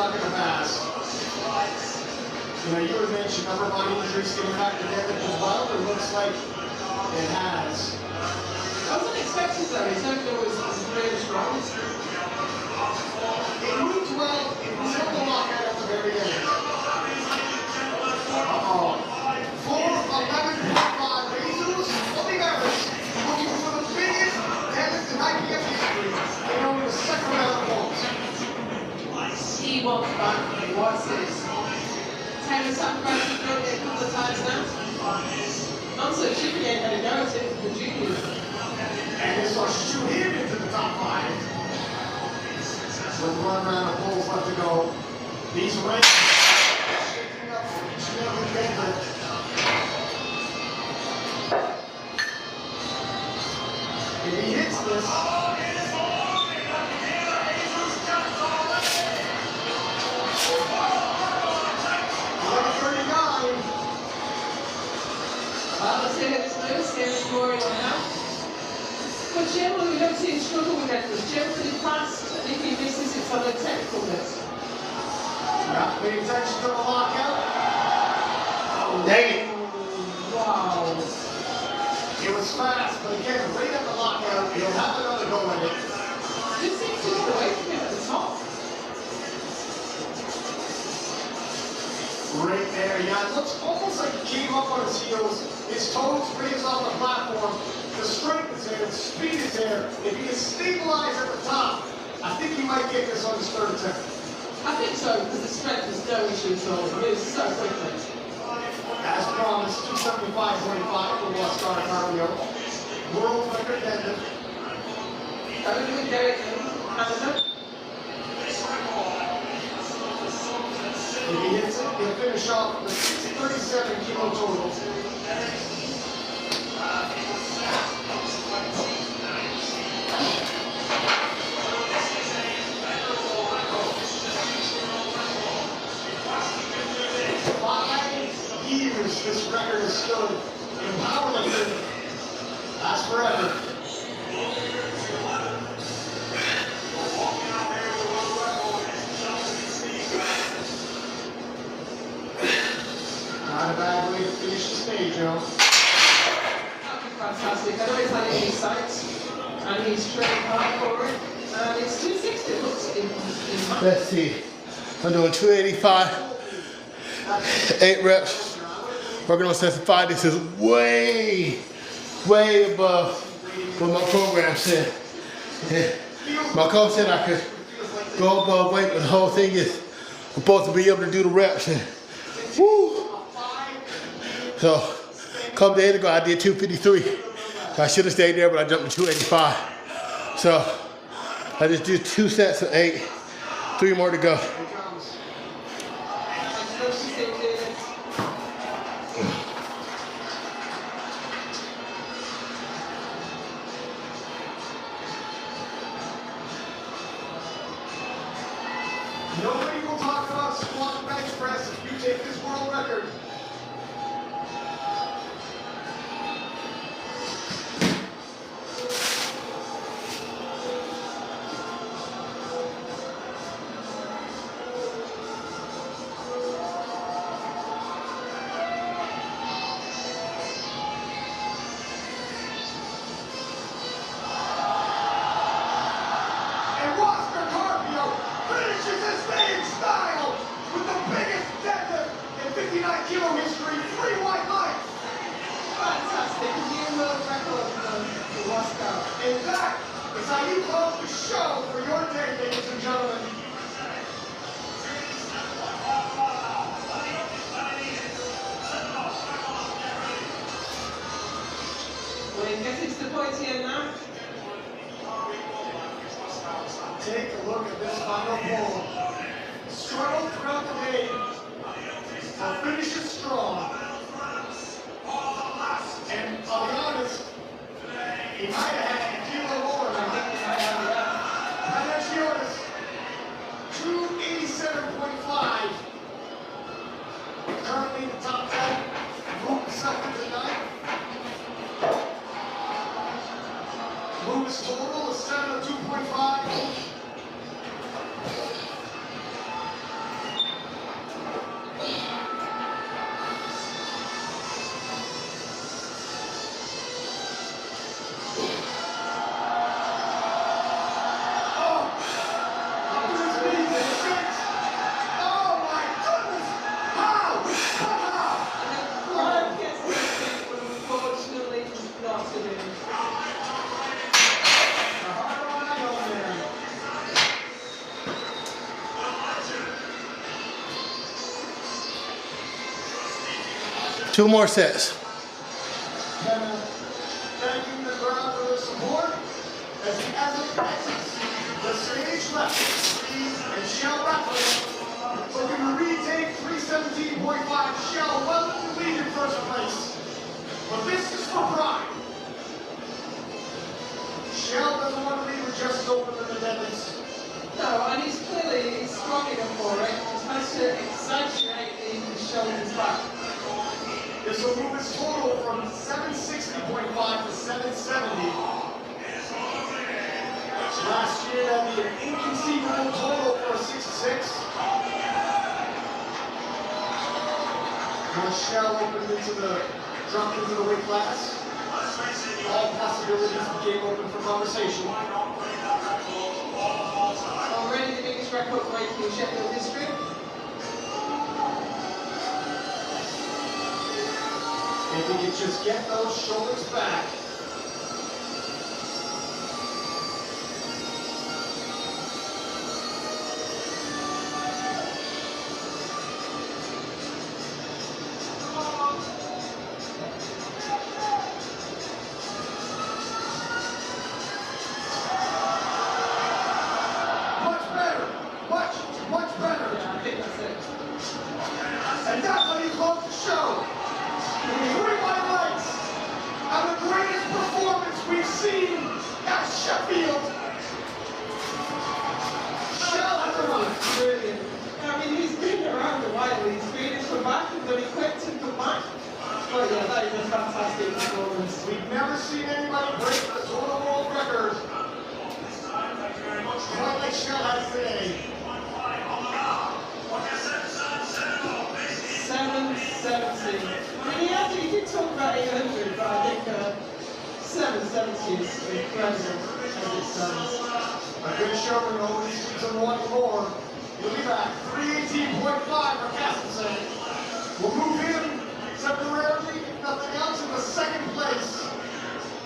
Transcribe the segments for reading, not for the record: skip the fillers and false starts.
not going to pass. You know, you had mentioned upper body injuries getting back to Devin as well. It looks like it has. I wasn't expecting that. His ankle was really strong. It moved well. It was on the lockout at the very end. Uh-oh. 4:11.5. Jesus Olivares looking for the biggest deadlift in IPF history in only the second round of points. He wants back. What's this? Taylor sacrificed his body a couple of times now. Not so chippy ain't gonna go to the juniors. And this will shoot him into the top 5. With 1 round of pulls left to go. These ranks shaking up for each and every deadlift. If he hits this, 139. Let's see how this moves. Here's Rory on now. But generally, we don't see him struggle with that. It's generally fast, and if he misses, it's on a technical miss. Not paying attention to the lockout. Oh, dang it. Wow. It was fast, but again, right at the lockout, he'll have another go at it. Just seems to get away from him at the top. Right there, yeah, it looks almost like he came up on his heels. His toes raised off the platform. The strength is there, the speed is there. If he can stabilize at the top, I think he might get this on his 3rd attempt. I think so, because the strength is no issue at all. It moves so quickly. As promised, 275.25 for Oscar Carpio. World record deadlift. Going to Derek Canada. If he hits it, he'll finish off with 637 kilo total. This record is stood in powerlifting. That's forever. Not a bad way to finish the stage, Joe. Fantastic. I know he's had it in his sights, and he's trained hard for it. And it's 260 looks in Let's see. I'm doing 285, 8 reps. Working on sets of 5. This is way above what my program said. Yeah. My coach said I could go above weight, but the whole thing is I'm supposed to be able to do the reps. And, woo. So, a couple days ago I did 253. So I should have stayed there, but I jumped to 285. So I just did 2 sets of 8, 3 more to go. Nobody will talk about squat and bench press if you take this world record. And that is how you close the show for your day, ladies and gentlemen. We're getting to the point here now. Take a look at this final pull. Struggled throughout the day, but finishes strong. And I'll be honest, he might have had a kilo more than I think he might have that. And there's yours, 287.5. Currently in the top 10. Moved second tonight. Moves total is 702.5. 2 more sets. Thanking the crowd for their support as he exits the stage left. And Shell Rattler looking to retake 317.5. Shell well in the lead in first place. But this is for pride. Shell doesn't want to leave with just open in the deadlifts. No, and he's clearly strong enough for it. He has to exaggerate the shoulders back. This will move his total from 760.5 to 770. Last year, that'd be an inconceivable total for a 6'6". Shell dropped into the weight class. All possibilities became open for conversation. Already the biggest record break in Sheffield history. If he could just get those shoulders back. Much better. Yeah, I think that's it. And that's how you close the show. Three white legs. And the greatest performance we've seen at Sheffield. Shell has arrived. Brilliant. I mean, he's been around a while. He's been in the back and then he clipped in the back. But yeah, that is a fantastic performance. We've never seen anybody break the total world record quite like Shell has today. 770. I mean, he did talk about 800, but I think 770 is incredible as it stands. A good show for nobody sees him wanting more. He'll be back. 318.5 for Castleson. We'll move him temporarily, if nothing else, into second place.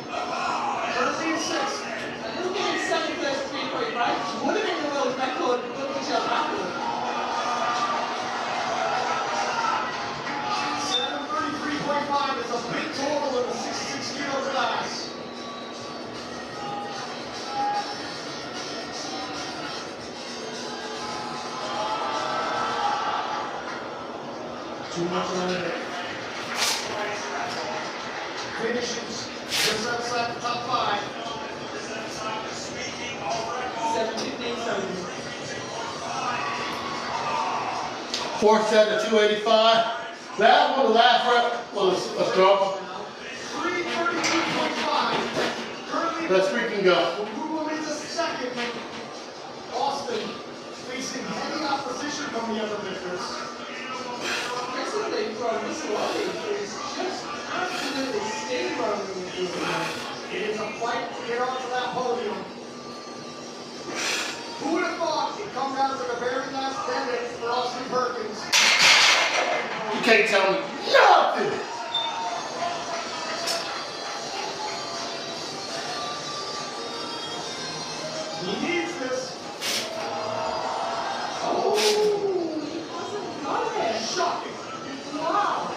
Currently in sixth. A little bit in 733.5 would have been the world record for Michelle Battle. 733.5 is a big total in the 66 kilo class. Too much on it. Finishes just outside the top 5. 715. 4th set of 285. That one, the last rep was a struggle. 332.5. Currently, Let's freaking go. we'll move him into second. Austin facing heavy opposition from the other lifters. Basically, from this line is just absolutely steamrolling these guys. It is a fight to get onto that podium. Who would have thought it'd come down to the very last minute for Austin Perkins? You can't tell me nothing. He needs this. Oh, he hasn't got it. Shocking. Wow.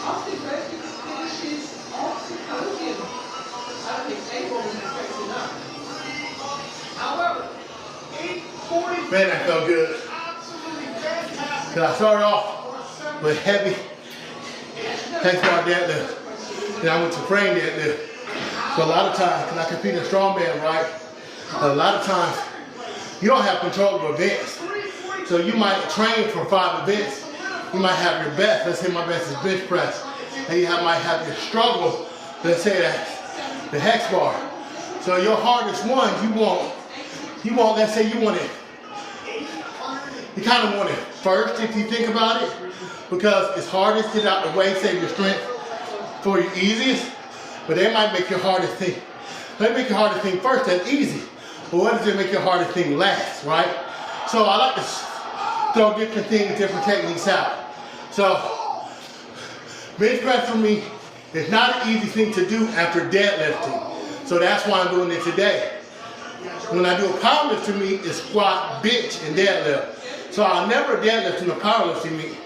Austin Perkins finishes off the podium. I don't think anyone was expecting that. However, 8:40. Man, that felt good. Absolutely fantastic. Cause I started off For a with heavy hexbar deadlift. Then I went to frame deadlift. So a lot of times, cause I compete in strongman, right? A lot of times, you don't have control of events. So you might train for 5 events. You might have your best. Let's say my best is bench press. And might have your struggle. Let's say that the hex bar. So your hardest one, you want. Let's say you want it. You kind of want it first if you think about it, because it's hardest to get out the way, save your strength for your easiest. But they might make your hardest thing. They make your hardest thing first. That's easy. But what does it make your hardest thing last, right? So I like to throw different things, different techniques out. So bench press for me is not an easy thing to do after deadlifting. So that's why I'm doing it today. When I do a powerlift to me, it's squat, bench, and deadlift. So I'll never deadlift in a powerlifting meet.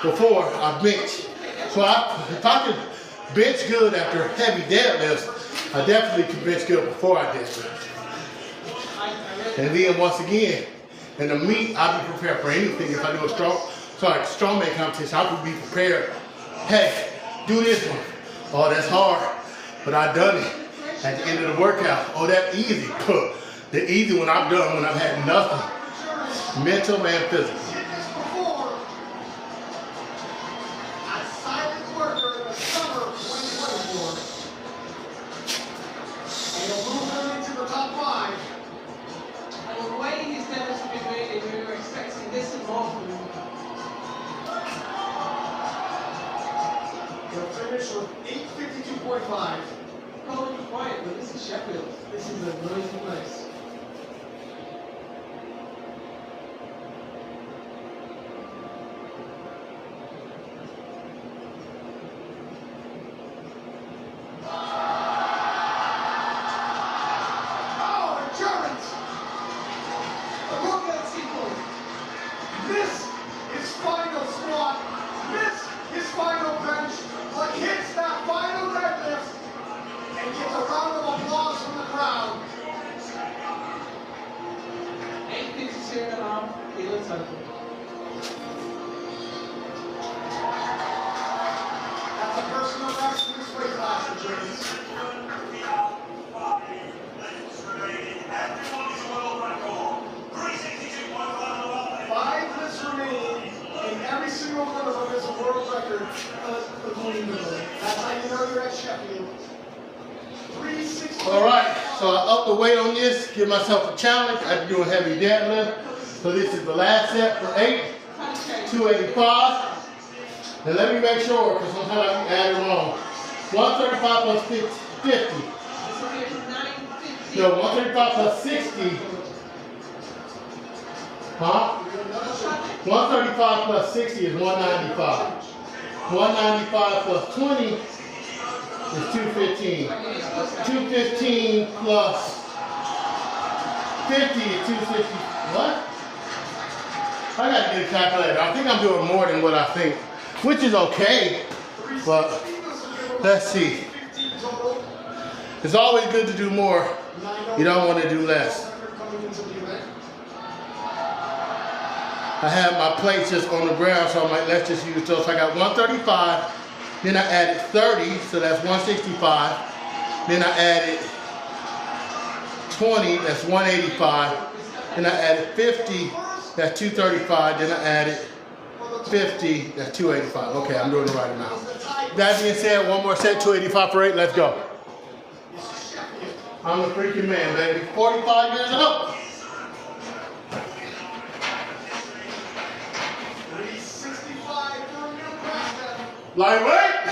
before I bench. So if I can bench good after heavy deadlifts, I definitely can bench good before I deadlift. And then once again, in the meet, I'll be prepared for anything. If I do a strongman competition, I will be prepared. Hey, do this one. Oh, that's hard, but I done it. At the end of the workout, oh, that's easy. The easy one I've done when I've had nothing, mental and physical. Did this before. A silent worker in the summer of 2024. And he'll move him into the top 5. And the way he's demonstrated, we were expecting this and more from him. He'll finish with 8:52.5. Probably be quiet, but this is Sheffield. This is a noisy place. Oh, the Germans! Look at Simple. this, his final squat. This, his final bench. But hits that final deadlift and gets a round of applause from the crowd. 8:52.5 kilo total. That's a personal best in this weight class, the Germans. 5 lifts remaining, and every single one of them is a world record. That's how you know you're at Sheffield. 360. All right, so I up the weight on this, give myself a challenge. I'm doing heavy deadlift. So this is the last set for 8, 285. And let me make sure, because sometimes I can add it wrong. 135 plus 50. This will be 9:50. No, 135 plus 60. Huh? 135 plus 60 is 195. 195 plus 20 is 215. 215 plus 50 is 260. What? I gotta get a calculator. I think I'm doing more than what I think, which is okay. But let's see. It's always good to do more. You don't want to do less. I have my plates just on the ground, so I'm like, let's just use those. So I got 135, then I added 30, so that's 165. Then I added 20, that's 185. Then I added 50, that's 235. Then I added 50, that's 285. Okay, I'm doing the right amount. That being said, one more set, 285 for 8, let's go. I'm a freaking man, baby. 45 years old. 365 for a new president. Lightweight.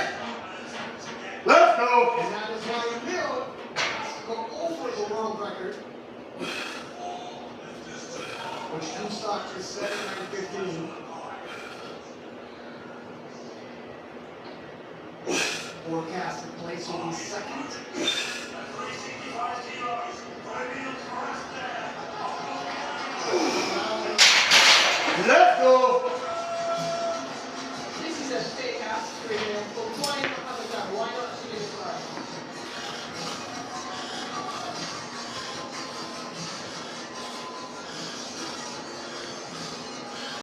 Let's go. And that is why Hill has to go over the world record, which Woodstock just set in 9:15. Forecasted place will be second. Let's go. This is a big ass 3 and 14.